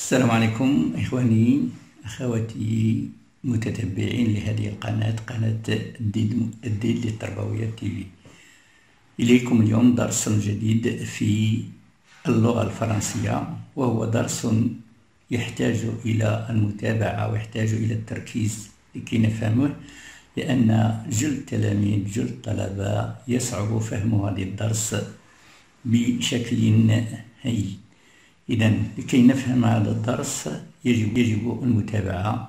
السلام عليكم إخواني أخواتي متتبعين لهذه القناة، قناة الديد للتربوية تي في. إليكم اليوم درس جديد في اللغة الفرنسية، وهو درس يحتاج إلى المتابعة ويحتاج إلى التركيز لكي نفهمه، لأن جل التلاميذ جل الطلبة يصعب فهم هذا الدرس بشكل هين. إذا لكي نفهم هذا الدرس يجب المتابعة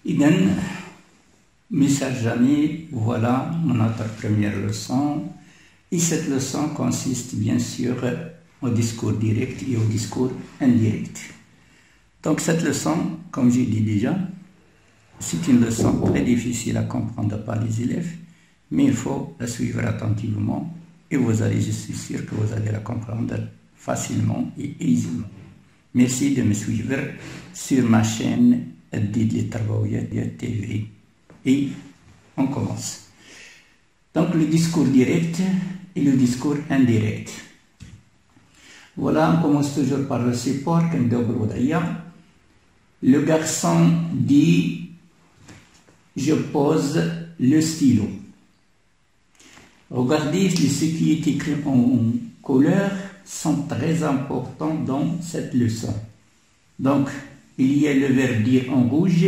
إذا message jamais, voilà notre première leçon. Et cette leçon consiste bien sûr au discours direct et au discours indirect. Donc cette leçon, comme j'ai dit déjà, c'est une leçon très difficile à comprendre par les élèves, mais il faut la suivre attentivement et vous allez, je suis sûr que vous allez la comprendre facilement et aisément. Merci de me suivre sur ma chaîne الديد للتربوية TV. Et on commence. Donc le discours direct et le discours indirect. Voilà, on commence toujours par le support. Le garçon dit je pose le stylo. Regardez, ce qui est écrit en couleur sont très importants dans cette leçon. Donc, il y a le verbe dire en rouge,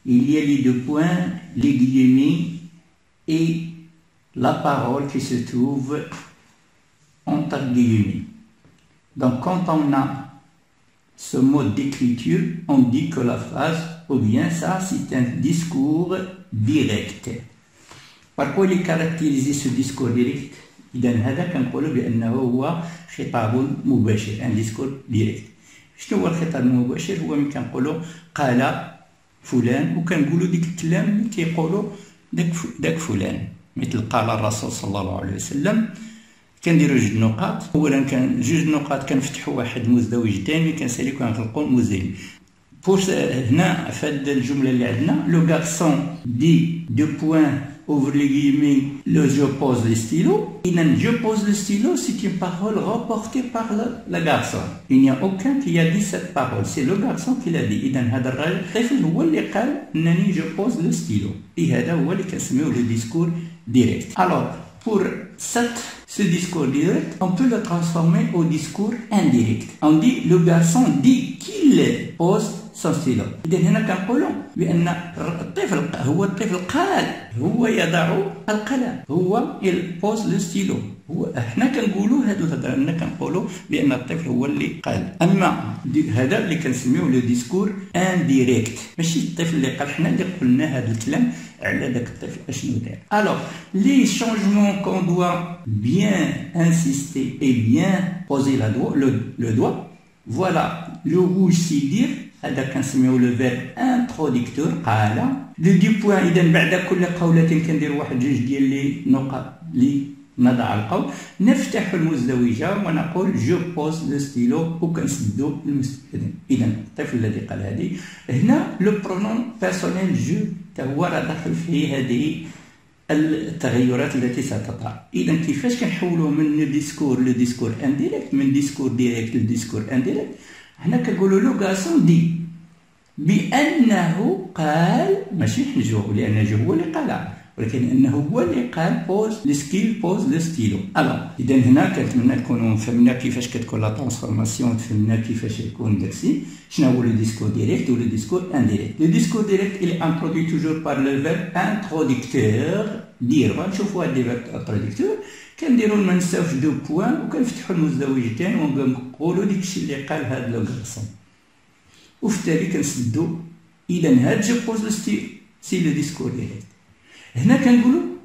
il y a les deux points, les guillemets et la parole qui se trouve entre guillemets. Donc, quand on a ce mode d'écriture, on dit que la phrase, ou bien ça, c'est un discours direct. Par quoi il est caractérisé ce discours direct؟ إذا هذا كنقولوا بأنه هو خطاب مباشر، un discours direct. شنو هو الخطاب المباشر؟ هو ملي كنقولوا قال فلان، وكنقولوا ديك الكلام اللي كيقولوا داك فلان، مثل قال الرسول صلى الله عليه وسلم. كنديروا جوج نقاط، اولا كان جوج نقاط كنفتحوا واحد مزدوج ثاني كنساليو كنغلقوا مزين. بوش هنا في هاد الجمله اللي عندنا لو غارسون دي دو بوين ouvre les guillemets, je pose le stylo. Je pose le stylo, c'est une parole reportée par le garçon. Il n'y a aucun qui a dit cette parole, c'est le garçon qui l'a dit. هذا الطفل هو اللي قال انني je pose le stylo. Et هذا هو اللي كنسميوه le discours direct. Alors, pour ce discours direct, on peut le transformer au discours indirect. On dit le garçon dit qu'il pose son stylo. إذا هنا كنقولوا بأن الطفل قال هو يضع القلم، هو il pose le stylo. احنا كنقولوا هادو الهضره أننا كنقولوا بأن الطفل هو اللي قال. أما هذا اللي كنسميوه لو ديسكور انديريكت، ماشي الطفل اللي قال، حنا اللي قلنا هذا الكلام على داك الطفل اشنو دار. Alors les changements qu'on doit bien insister et bien poser le doigt. Voilà, le rouge c'est dire، هذا كنسميوه لو فيرب انتروديكتور قال. لو دي بوين، اذا بعد كل قولة كندير واحد جوج ديال لي نقط لي نضع القول، نفتح المزدوجة ونقول جو بوز لو ستيلو وكنسدو المستخدم. اذا الطفل الذي قال هذه، هنا لو برونون بيرسونيل جو تا هو راه داخل في هذه التغيرات التي ستطرأ. إذا كيفاش كنحولوه من لو ديسكور انديريكت، من ديسكور ديريكت لديسكور انديريكت؟ هنا كنقولوا لو غاسون دي بأنه قال، ماشي نجاوبوا لأن جو هو اللي قال، ولكن أنه هو اللي قال بوز لسكيل بوز لو ستيلو. إذا هنا كنتمنى تكونوا فهمنا كيفاش كتكون لا ترانسفورماسيون، تفهمنا كيفاش يكون داكشي، شنو هو لو ديسكور ديريكت و لو ديسكور انديريكت. لو ديسكور ديريكت il est introduit toujours par le verbe introducteur dire. غنشوفوا هاد لي فيرب انتروديكتور، كنديروا ما نساوش دو بوان وكنفتحوا المزدوجتين ونقولوا داكشي اللي قال هاد لو غارسون، وفي التالي كنسدو. إذا هاد جو بوز لو ستيل سي لو ديسكور ديريكت. هنا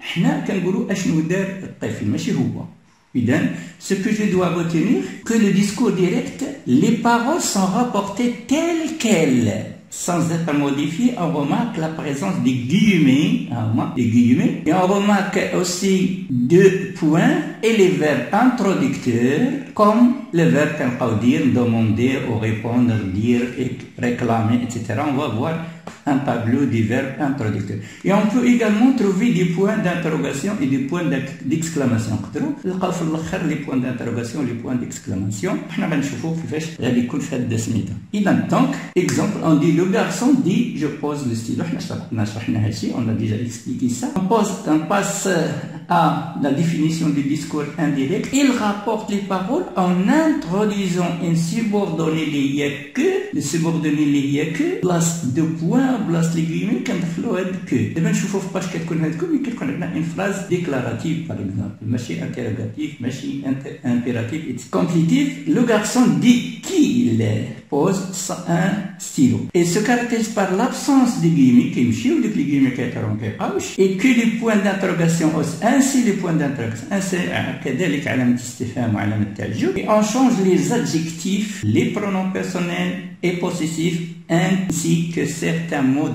حنا كنقولوا اشنو دار الطفل ماشي هو. إذا ce que je dois retenir que le discours direct, les paroles sont rapportées telles quelles sans être modifiées. On remarque la présence des guillemets, et on remarque aussi deux points et les verbes introducteurs comme le verbe qu'on dire, demander ou répondre, dire, réclamer, etc. On va voir un tableau des verbes introducteurs. Et on peut également trouver des points d'interrogation et des points d'exclamation. نلقاو في الاخر les points d'interrogation les points d'exclamation. حنا غنشوفوا كيفاش غادي يكون في هذه السميده. اذا donc exemple on dit le garçon dit je pose le stylo. حنا شرحنا هذا الشيء, on a déjà expliqué ça. On passe à la définition du discours indirect. Il rapporte les paroles en introduisant un subordonné lié que, le subordonné lié que, place de point, place les guillemets, كندخلوا هاد que. دابا نشوفوا فاش كتكون هاد كل كتكون عندنا une phrase déclarative par exemple, ماشي interrogatif, ماشي impératif et complétif. Le garçon dit qu'il pose un stylo et se caractérise par l'absence de guillemets كيمشيو ديك les guillemets كيعطيو كيبقاوش et que les points d'interrogation ainsi les points d'interrogation كذلك علامة استفهام وعلامة تعجب. Et on change les adjectifs, les pronoms personnels et possessifs ainsi que certains mots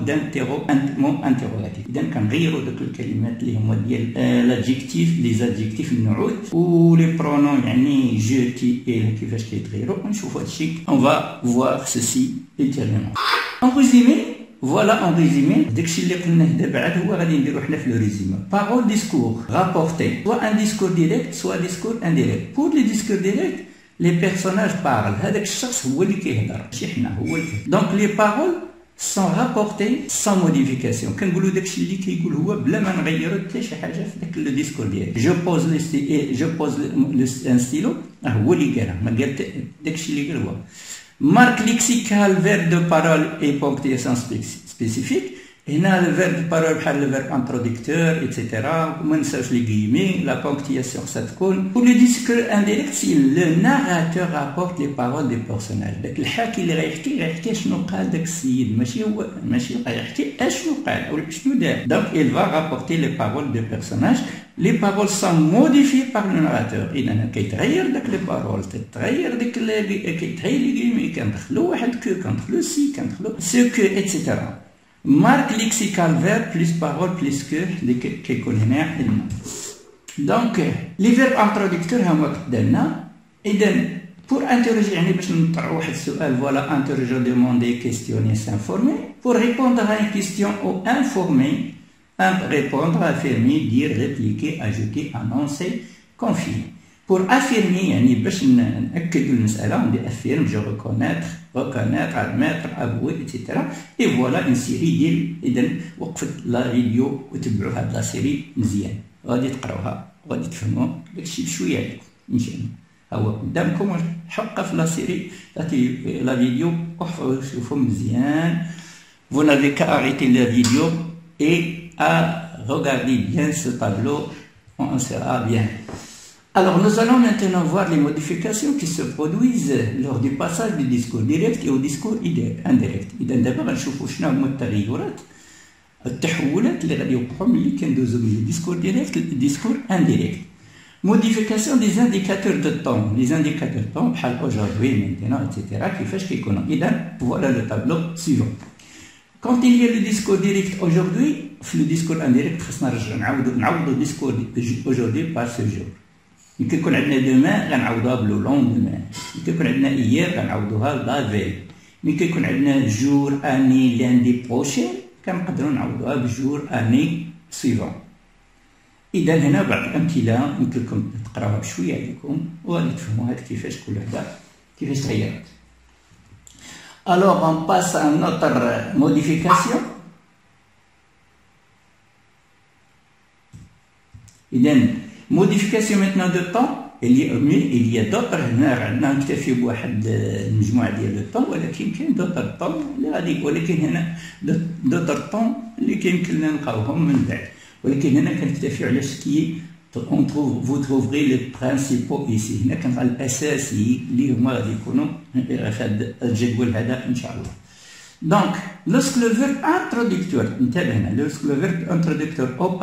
mots interrogatifs. إذا كنغيروا دوك الكلمات اللي هما ديال l'adjectif, les adjectifs النعوت و les pronoms يعني je qui et كيفاش كيتغيروا. نشوفوا هادشي. On va voir ceci ultérieurement. En résumé, voilà en résumé داكشي اللي قلناه دابا عاد هو غادي نديرو حنا في لو ريزومي. Parole discours rapporté, soit un discours direct soit un discours indirect. Pour les discours directs les personnages parlent, هذاك الشخص هو اللي كيهضر ماشي حنا, هو اللي donc les paroles sont rapportées sans modification. كنقولوا داكشي اللي كيقول هو بلا ما نغيروا حتى شي حاجه في داك لو ديسكور ديالي. جو بوز ان ستيلو هو اللي قالها, ما قال داكشي اللي قال هو. Marque lexicale, verbe de parole et ponctuation spécifique. هنا le verbe de parole بحال le verbe introducteur etc. وما نساوش les guillemets, la ponctuation ستكون. Pour le discours indirect, si le narrateur rapporte les paroles des personnages. داك الحاكي اللي غيحكي شنو قال داك السيد, ماشي غيحكي اشنو قال او شنو دار. Donc il va rapporter les paroles des personnages. Les paroles sont modifiées par le narrateur. إذا كيتغير داك les paroles, كيتغير كيتغير les guillemets, كندخلو واحد كو, كندخلو سي, كندخلو ce que etc. Marque lexicale verbe plus parole plus que اللي كيكون هنا عندنا. Donc les verbes introducteurs هما قدامنا. إذا pour interroger يعني باش نطرحوا واحد السؤال, voilà interroger, demander, questionner, s'informer. Pour répondre à une question ou informer, répondre, affirmer, dire, répliquer, ajouter, annoncer, confier. Pour affirmer يعني باش نأكدوا المسألة on dit affirme, je reconnaître, admettre, avouer etc. Et voilà une série ديال. إذا وقفت لا فيديو وتبعوا هاد لا سيري مزيان, غادي تقراوها وغادي تفهموا داكشي بشويه عليكم ان شاء الله. هو قدامكم حقا في لا سيري لا فيديو, وقفوا شوفوا مزيان. Vous n'avez qu'à arrêter la vidéo et à regarder bien ce tableau, on sera bien. Alors nous allons maintenant voir les modifications qui se produisent lors du passage du discours direct et au discours indirect. إذا دابا غنشوفوا شنو هما التحولات اللي غادي يوقعوا ملي كندوزو من الديسكور ديريكت للديسكور انديريكت. Modification des indicateurs de temps. Les indicateurs de temps بحال aujourd'hui, maintenant, etc. كيفاش كيكونوا. إذا voilà le tableau suivant. Quand il y a le discours direct aujourd'hui, في le discours indirect خصنا نعوضوا الديسكور aujourd'hui par ce jour. يمكن يكون عندنا demain غنعوضوها بلو لوندمان. يمكن يكون عندنا hier غنعوضوها لا فيل. يمكن يكون عندنا jour année lundi prochain كنقدروا نعوضوها بجور اني سويفون. اذا هنا بعض الامثله يمكن لكم تقراوها بشويه عليكم وغادي تفهموا هاد كيفاش كل وحده كيفاش تغيرت. Alors on passe à notre modification. إذا modification maintenant de temps. Il y a d'autres. هنا نكتفي بواحد المجموعه ديال لو طون, ولكن كاين دوطر طون اللي غادي, ولكن هنا دوطر طون اللي كيمكن لنا نلقاوهم من بعد, ولكن هنا كنكتفيو على سكي اون تروف. فو تروفري لي برينسيبو ايسي. هنا كنلقى الاساسي اللي هما غادي يكونوا في هذا الجدول هذا ان شاء الله. دونك لوسك لو فيرب انتروديكتور, انتبه هنا لوسك لو فيرب انتروديكتور او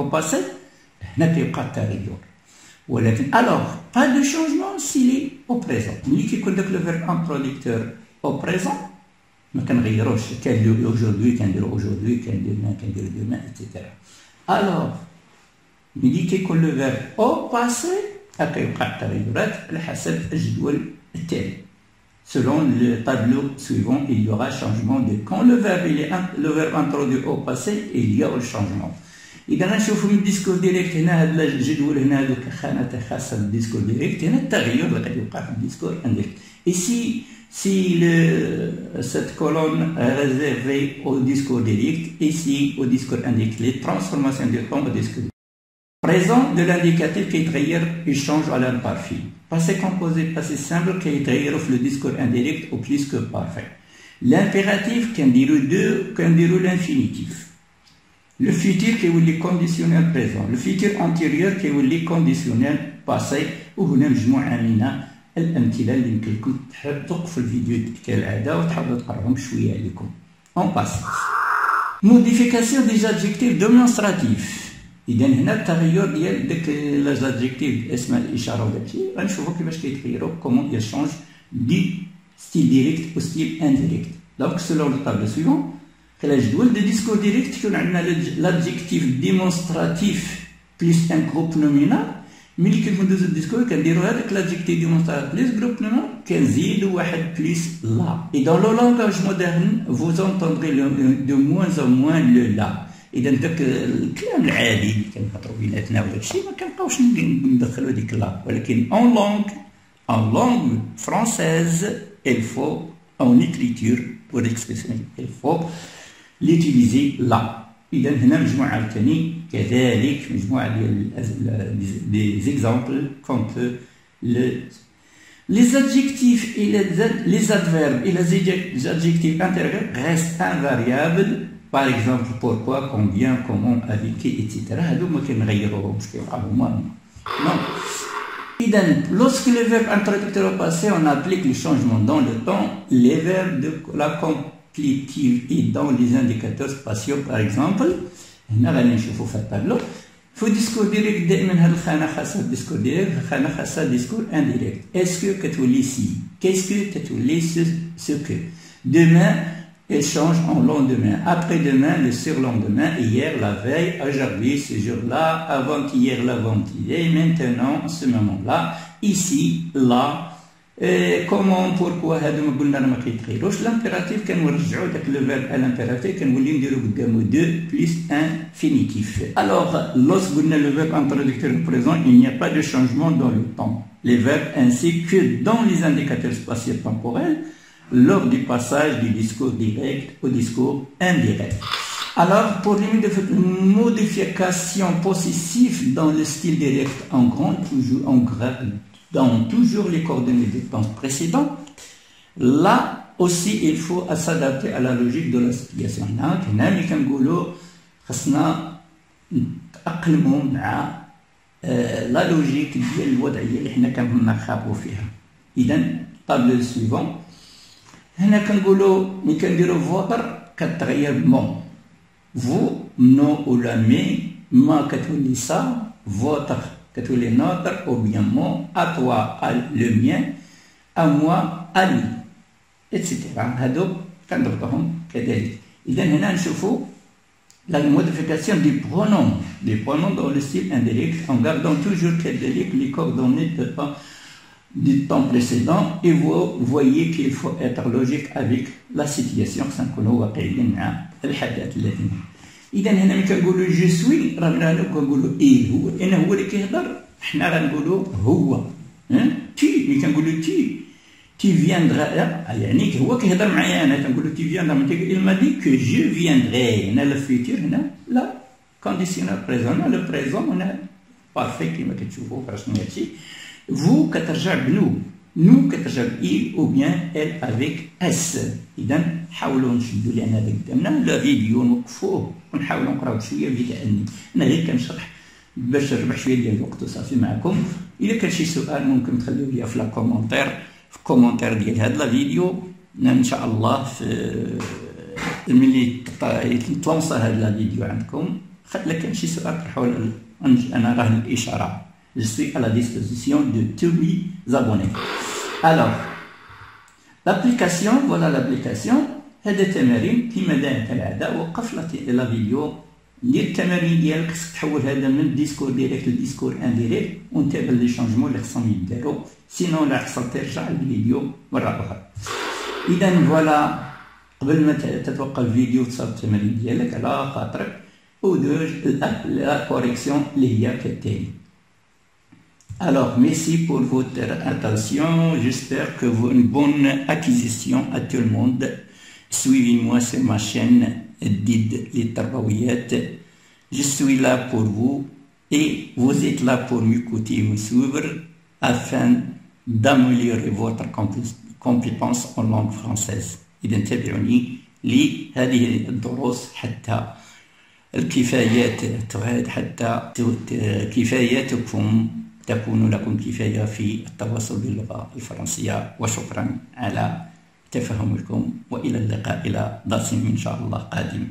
باسي هنا كيبقى التغير, ولكن alors pas de changement s'il est au présent. ملي كيكون داك لو فيرب انتروديكتور او بريزون ما كنغيروش, كنديرو aujourd'hui, كنديرو aujourd'hui, كنديرو demain etc. alors ملي كيكون لو فيرب او باسي كيوقع التغيرات على حسب الجدول التالي. selon le tableau suivant, il y aura changement de quand le verbe introduit au passé, il y a le changement. إذا نشوفوا من الديسكور ديريكت هنا هذا الجدول هنا هذوك خانات خاصة بالديسكور ديريكت هنا التغير اللي غادي يوقع في الديسكور انديريكت. Ici, si cette colonne est réservée au discours direct, ici au discours indirect, les transformations du temps au discours direct. Présent de l'indicatif qui il change à l'imparfait. Passé composé, passé simple qui le discours indirect au plus que parfait. L'impératif qui indique l'infinitif. Le futur qui est le conditionnel présent. Le futur antérieur qui est le conditionnel passé. وهنا مجموعة من الأمثلة اللي يمكن لكم توقفوا الفيديو كالعادة وتحاولوا تقراهم شوية عليكم. On passe. Modification des adjectifs démonstratifs. إذا هنا التغير ديال داك لادجيكتيف اسم الإشارة وداكشي غنشوفوا كيفاش كيتغيروا كومون يشونج دي ستيل ديريكت أو ستيل انديريكت. دونك سولون لو طابلو سويفون على جدول دو ديسكور ديريكت كيكون عندنا لادجيكتيف ديمونستراتيف بلس ان جروب نومينال. ملي كندوزو الديسكور كنديرو هذاك لادجيكتيف ديمونستراتيف بلس جروب نومينال كنزيدو واحد بلس لا. اي دون لو لانغاج مودرن فوز انتوندري دو موان او موان لو لا. اذا داك الكلام العادي اللي كنهضروا بيناتنا ولا شي ما كنبقاوش ندخلوا ديك لا، ولكن en langue française il faut en écriture pour l'expression il faut l'utiliser là. إذا هنا مجموعة عاوتاني كذلك مجموعة ديال des exemples qu'on peut les adjectifs et les adverbes et les adjectifs intérieurs restent invariables. Par exemple, pourquoi, combien, comment, avec qui, etc. هادو ما كنغيروهمش كيبقاو هما. Non. إذا lorsque le verbe introducteur au passé on applique le changement dans le temps, les verbes de la complétive et dans les indicateurs spatiaux par exemple. هنا غادي نشوفوا في الطابلو. في الديسكور ديريكت دائما هاد الخانة خاصة الديسكور ديريكت، الخانة خاصة الديسكور انديريكت. اسكو كتولي سي، كيسكو كتولي سو كو. Demain elle change en lendemain, après-demain, le surlendemain, hier, la veille, aujourd'hui, ce jour-là, avant-hier, l'avant-hier, maintenant, ce moment-là, ici, là, comment, pourquoi, هادو ما قلنا ما كيتغيروش. l'impératif كنرجعوا داك le verbe à l'impératif كنوليو نديرو قدامو دو plus infinitif. Alors, lorsque قلنا le verbe introducteur présent, il n'y a pas de changement dans le temps. Les verbes ainsi que dans les indicateurs spatiaux temporels lors du passage du discours direct au discours indirect. Alors, pour les modifications possessives dans le style direct en grand, dans toujours les coordonnées du temps précédent, là aussi il faut s'adapter à la logique de la situation. هنا ملي كنقولوا خصنا نتأقلموا مع لا لوجيك ديال الوضعية اللي حنا كنخاطبوا فيها. إذا الطابلو سويفون هنا كنقولوا ملي كنديروا فوتر كتغير مون فو نو ولا مي ما كتولي سا فوتر كتولي نوتر او بيان مون ا توا لو ميان ا موا ا لي اتسيتيرا. هادو كنضبطوهم كذلك. اذا هنا نشوفوا la modification des pronoms dans le style indirect en gardant toujours كذلك les coordonnées du temps précédent, et vous voyez qu'il faut être logique avec la situation سنكونوا واقعيين مع الحدث الذي. إذا هنا ملي كنقولوا جو سوي رانا كنقولوا إيه هو، أنا هو اللي كيهضر، حنا غنقولوا هو. تي ملي كنقولوا تي فياندرا يعني هو كيهضر معايا أنا كنقولوا تي فياندرا. il m'a dit que je viendrai. هنا le futur هنا لا conditionnel présent، هنا le présent هنا parfait كما كتشوفوا شنو هادشي. Vous كترجع بنو، نو كترجع بإي أو بيان إل أفيك إس. إذا نحاولوا نشدوا لأن هذا قدامنا لا فيديو نوقفوه ونحاولوا نقراو شوية لأني أنا غير كنشرح باش نربح شوية ديال الوقت وصافي معكم. إذا كان شي سؤال ممكن تخليوه لي في الكومونتير، في الكومونتير ديال هذا الفيديو. إن شاء الله في ملي تلونسا هذا الفيديو عندكم إلا كان شي سؤال طرحوا أنا راه الإشارة. Je suis à la disposition de tous mes abonnés. Alors, l'application, voilà l'application. هذا تمارين كما دائما كالعادة. وقف لا فيديو دير التمارين ديالك، خصك تحول هذا من الديسكور ديريكت للديسكور انديريكت ونتابع لي شونجمون اللي خصهم يداروا، سينو لا خصك ترجع للفيديو مرة أخرى. إذا فوالا قبل ما تتوقع الفيديو تصاوب التمارين ديالك على خاطرك ودوز لا كوريكسيون اللي هي كالتالي. Alors, merci pour votre attention. J'espère que vous une bonne acquisition à tout le monde. Suivez-moi sur ma chaîne Did les Tarbaouiyat. Je suis là pour vous et vous êtes là pour m'écouter et me suivre afin d'améliorer votre compétence en langue française. إذا تابعوني لهذه الدروس حتى الكفايات تغاد، حتى كفاياتكم تكون لكم كفاية في التواصل باللغة الفرنسية. وشكرا على تفهمكم، وإلى اللقاء إلى درس إن شاء الله قادم.